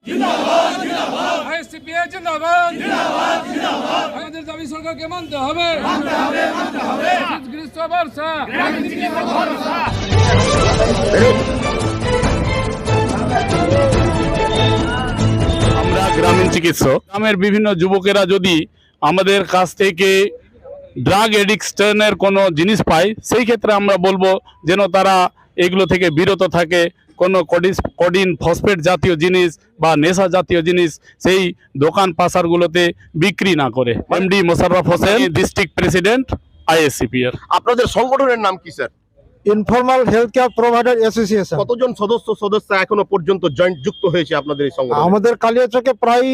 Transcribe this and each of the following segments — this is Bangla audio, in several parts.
জিন্দাবাদ জিন্দাবাদ আইএসসিপিএ জিন্দাবাদ জিন্দাবাদ জিন্দাবাদ আমাদের দাবি সরকারকে মানতে হবে মানতে হবে মানতে হবে গ্রীষ্ম বর্ষা গ্রামীণ চিকিৎসা ভরসা আমরা গ্রামীণ চিকিৎসক গ্রামের বিভিন্ন যুবকেরা যদি আমাদের কাছ থেকে ড্রাগ এডিকশনের কোনো জিনিস পায় সেই ক্ষেত্রে আমরা বলবো যেন তারা এগুলো থেকে বিরত থাকে। কোনো কোডিন ফসফেট জাতীয় জিনিস বা নেশা জাতীয় জিনিস সেই দোকান পাশারগুলোতে বিক্রি না করে। MD Mosharraf Hossain, district president ISCPR. আপনাদের সংগঠনের নাম কি sir? Informal health care provider association. কতজন সদস্য এখনো পর্যন্ত জয়েন্ট যুক্ত হয়েছে আপনাদের এই সংগঠনে? আমাদের কালিয়াচকে প্রায়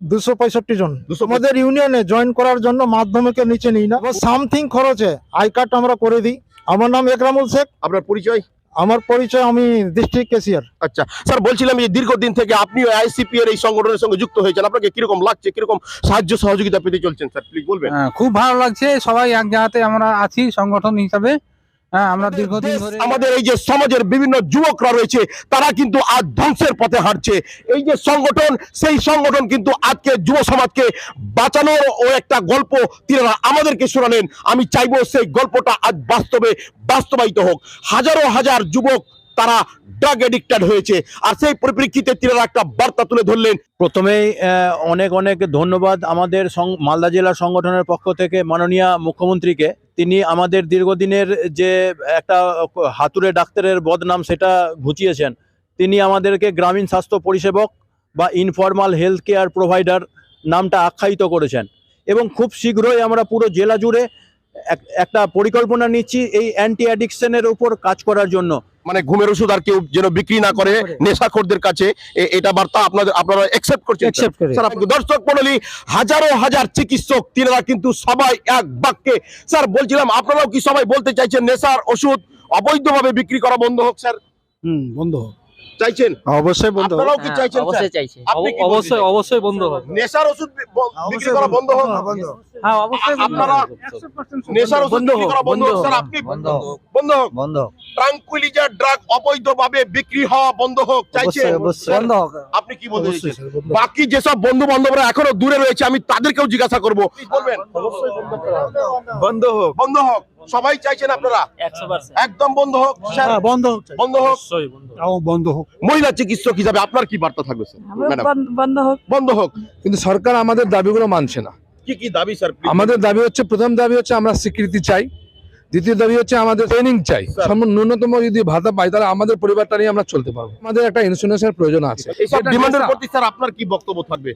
265 জন। আমাদের ইউনিয়নে জয়েন করার জন্য মাধ্যমিকের নিচে নিই না, সামথিং খরচে আই কার্ড আমরা করে দিই। আমার নাম একরামুল শেখ। আপনার পরিচয়? আমার পরিচয়, আমি ডিস্ট্রিক্ট ক্যাশিয়ার। আচ্ছা স্যার, বলছিলাম যে দীর্ঘদিন থেকে আপনিও আইসিপিআর এই সংগঠনের সঙ্গে যুক্ত হয়েছেন, আপনাকে কিরকম লাগছে, কিরকম সাহায্য সহযোগিতা পেতে চলছেন স্যার, প্লিজ বলবেন। খুব ভালো লাগছে, সবাই এক জায়গাতে আমরা আছি সংগঠন হিসাবে। আমরা দীর্ঘদিন ধরে আমাদের এই যে সমাজের বিভিন্ন যুবকরা রয়েছে তারা কিন্তু আজ ধ্বংসের পথে হাঁটছে। এই যে সংগঠন, সেই সংগঠন কিন্তু আজকে যুব সমাজকে বাঁচানোর ও একটা গল্প তিনারা আমাদেরকে শোনালেন। আমি চাইবো সেই গল্পটা আজ বাস্তবায়িত হোক। হাজারো হাজার যুবক তারা ড্রাগ এডিক্টেড হয়েছে, আর সেই পরিপ্রেক্ষিতে তিনারা একটা বার্তা তুলে ধরলেন। প্রথমেই অনেক অনেক ধন্যবাদ আমাদের মালদা জেলার সংগঠনের পক্ষ থেকে মাননীয় মুখ্যমন্ত্রীকে। তিনি আমাদের দীর্ঘদিনের যে একটা হাতুড়ে ডাক্তারের বদনাম সেটা ঘুচিয়েছেন। তিনি আমাদেরকে গ্রামীণ স্বাস্থ্য পরিষেবক বা ইনফর্মাল হেলথ কেয়ার প্রোভাইডার নামটা আখ্যায়িত করেছেন, এবং খুব শীঘ্রই আমরা পুরো জেলা জুড়ে একটা পরিকল্পনা নিচ্ছি এই অ্যান্টি অ্যাডিকশনের উপর কাজ করার জন্য। মানে ঘুমের ওষুধ আর কেউ যেন বিক্রি না করে নেশাখোরদের কাছে, এটা বার্তা আপনারা অ্যাকসেপ্ট করছেন স্যার? দর্শক মণ্ডলী, হাজারো হাজার চিকিৎসক তিনারা কিন্তু সবাই এক বাক্যে। স্যার বলছিলাম, আপনারাও কি সবাই বলতে চাইছেন নেশার ওষুধ অবৈধভাবে বিক্রি করা বন্ধ হোক স্যার? বন্ধ হোক চাইছেন? অবশ্যই বন্ধ হোক। আপনারাও কি চাইছেন? অবশ্যই চাইছি, আপনি কি বলতে চাইছেন? অবশ্যই বন্ধ হবে। নেশার ওষুধ বিক্রি করা বন্ধ হোক। হ্যাঁ অবশ্যই আপনারা নেশার ওষুধ বিক্রি করা বন্ধ হোক স্যার? আপনি বন্ধ হোক। বন্ধ ট্রাঙ্কুইলিজার ড্রাগ অবৈধভাবে বিক্রি হওয়া বন্ধ হোক চাইছেন? বন্ধ হোক। আপনি কি বলতে চাইছেন? বাকি যেসব বন্ধু বান্ধবরা এখনো দূরে রয়েছে আমি তাদেরকেও জিজ্ঞাসা করবো, বলবেন বন্ধ হোক। বন্ধ হোক। সবাই চাইছেন আপনারা? 100% একদম বন্ধ হোক স্যার? বন্ধ হোক। বন্ধ হোক। বন্ধ হোক। মহিলা চিকিৎসক হিসাবে আপনার কি বার্তা থাকবে স্যার? ম্যাডাম, বন্ধ হোক। বন্ধ হোক। কিন্তু সরকার আমাদের দাবিগুলো মানছে না। কি কি দাবি স্যার? আমাদের দাবি হচ্ছে, প্রথম দাবি হচ্ছে আমরা স্বীকৃতি চাই, দ্বিতীয় দাবি হচ্ছে আমাদের ট্রেনিং চাই। ন্যূনতম যদি ভাতা পাই তাহলে আমাদের পরিবারটা নিয়ে আমরা চলতে পারবো। আমাদের একটা ইন্স্যুরেন্সের প্রয়োজন আছে। এইসব ডিমান্ডের প্রতি স্যার আপনার কি বক্তব্য থাকবে?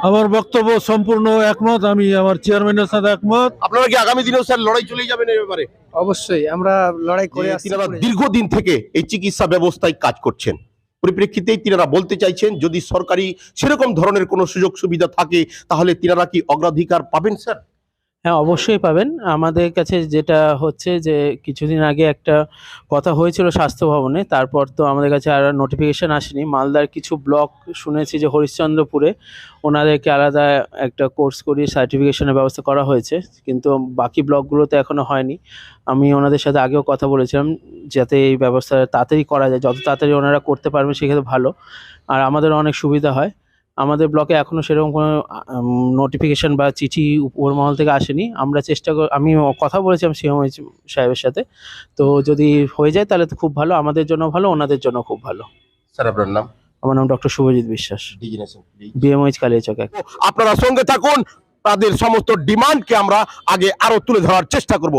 আমার বক্তব্য সম্পূর্ণ একমত, আমি আমার চেয়ারম্যানের সাথে একমত। আপনারা কি আগামী দিনেও স্যার লড়াই চলে যাবেন এই ব্যাপারে? অবশ্যই আমরা লড়াই করে আসছি। তিনারা দীর্ঘদিন থেকে এই চিকিৎসা ব্যবস্থায় কাজ করছেন, পরিপ্রেক্ষিতেই তিনারা বলতে চাইছেন যদি সরকারি সেরকম ধরনের কোনো সুযোগ সুবিধা থাকে তাহলে তিনারা কি অগ্রাধিকার পাবেন স্যার? হ্যাঁ অবশ্যই পাবেন। আমাদের কাছে যেটা হচ্ছে যে কিছুদিন আগে একটা কথা হয়েছিল স্বাস্থ্য ভবনে, তারপর তো আমাদের কাছে আর নোটিফিকেশন আসেনি। মালদার কিছু ব্লক শুনেছি যে হরিশ্চন্দ্রপুরে ওনাদেরকে আলাদা একটা কোর্স করিয়ে সার্টিফিকেশনের ব্যবস্থা করা হয়েছে, কিন্তু বাকি ব্লকগুলোতে এখনো হয়নি। আমি ওনাদের সাথে আগেও কথা বলেছিলাম যাতে এই ব্যবস্থা তাড়াতাড়ি করা যায়, যত তাড়াতাড়ি ওনারা করতে পারবেন সেক্ষেত্রে ভালো, আর আমাদের অনেক সুবিধা হয়। আমাদের ব্লকে এখনো সেরকম কোনো নোটিফিকেশন বা চিঠি উপর মহল থেকে আসেনি। আমরা আমি কথা বলেছিলাম সিএম সাহেবের সাথে, তো যদি হয়ে যায় তাহলে তো খুব ভালো, আমাদের জন্য ভালো, ওনাদের জন্য খুব ভালো। স্যার আপনার নাম? আমার নাম ডক্টর শুভজিৎ বিশ্বাস, ডিজিনেশন বিএমওইচ কালিয়াচক। আপনারা সঙ্গে থাকুন, তাদের সমস্ত ডিমান্ডকে আমরা আগে আরো তুলে ধরার চেষ্টা করব।